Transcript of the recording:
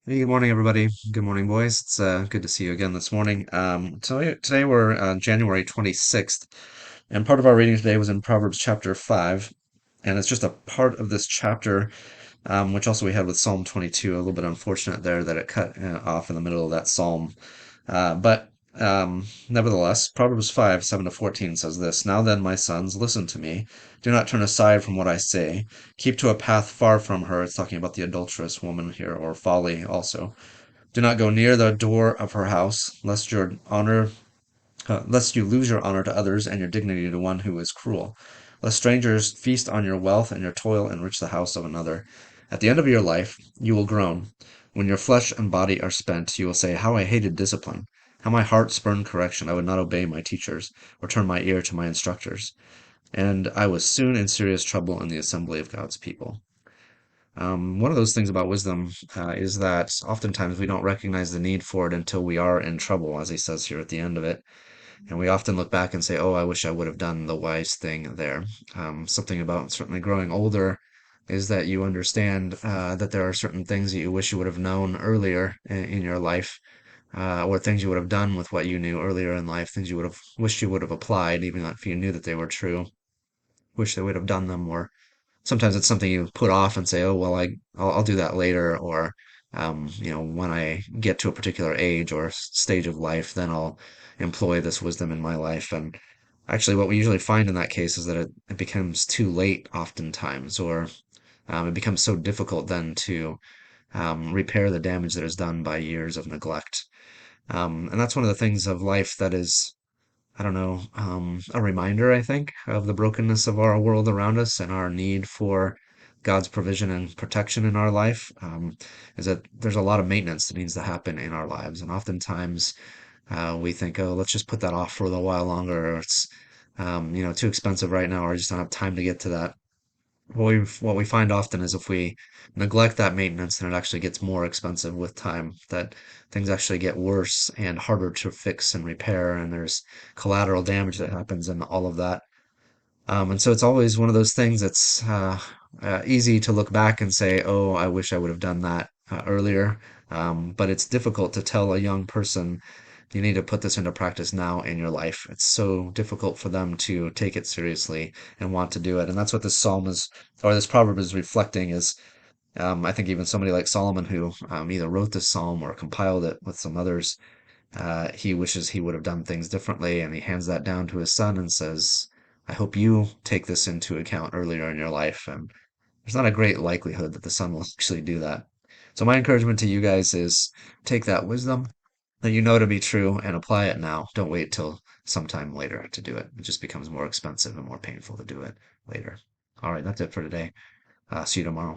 Hey, good morning, everybody. Good morning, boys. It's good to see you again this morning. Today we're January 26th, and part of our reading today was in Proverbs chapter 5, and it's just a part of this chapter, which also we had with Psalm 22. A little bit unfortunate there that it cut off in the middle of that psalm. But nevertheless, Proverbs 5, 7 to 14 says this: Now then, my sons, listen to me. Do not turn aside from what I say. Keep to a path far from her. It's talking about the adulterous woman here, or folly also. Do not go near the door of her house, lest you lose your honor to others and your dignity to one who is cruel. Lest strangers feast on your wealth and your toil enrich the house of another. At the end of your life, you will groan. When your flesh and body are spent, you will say, How I hated discipline! How my heart spurned correction! I would not obey my teachers, or turn my ear to my instructors. And I was soon in serious trouble in the assembly of God's people. One of those things about wisdom is that oftentimes we don't recognize the need for it until we are in trouble, as he says here at the end of it. And we often look back and say, oh, I wish I would have done the wise thing there. Something about certainly growing older is that you understand that there are certain things that you wish you would have known earlier in your life, or things you would have done with what you knew earlier in life, things you would have wished you would have applied, even if you knew that they were true. Wish they would have done them, or sometimes it's something you put off and say, oh, well, I'll do that later, or, when I get to a particular age or stage of life, then I'll employ this wisdom in my life. And actually, what we usually find in that case is that it becomes too late oftentimes, or it becomes so difficult then to repair the damage that is done by years of neglect. And that's one of the things of life that is, I don't know, a reminder, I think, of the brokenness of our world around us and our need for God's provision and protection in our life. Is that there's a lot of maintenance that needs to happen in our lives. And oftentimes we think, oh, let's just put that off for a little while longer, or it's, too expensive right now, or I just don't have time to get to that. What we find often is if we neglect that maintenance, then it actually gets more expensive with time, that things actually get worse and harder to fix and repair, and there's collateral damage that happens and all of that. And so it's always one of those things that's easy to look back and say, oh, I wish I would have done that earlier. But it's difficult to tell a young person, you need to put this into practice now in your life. It's so difficult for them to take it seriously and want to do it. And that's what this psalm is, or this proverb is reflecting is, I think even somebody like Solomon, who either wrote this psalm or compiled it with some others, he wishes he would have done things differently, and he hands that down to his son and says, I hope you take this into account earlier in your life. And there's not a great likelihood that the son will actually do that. So my encouragement to you guys is take that wisdom that you know to be true and apply it now. Don't wait till sometime later to do it. It just becomes more expensive and more painful to do it later. All right, that's it for today. See you tomorrow.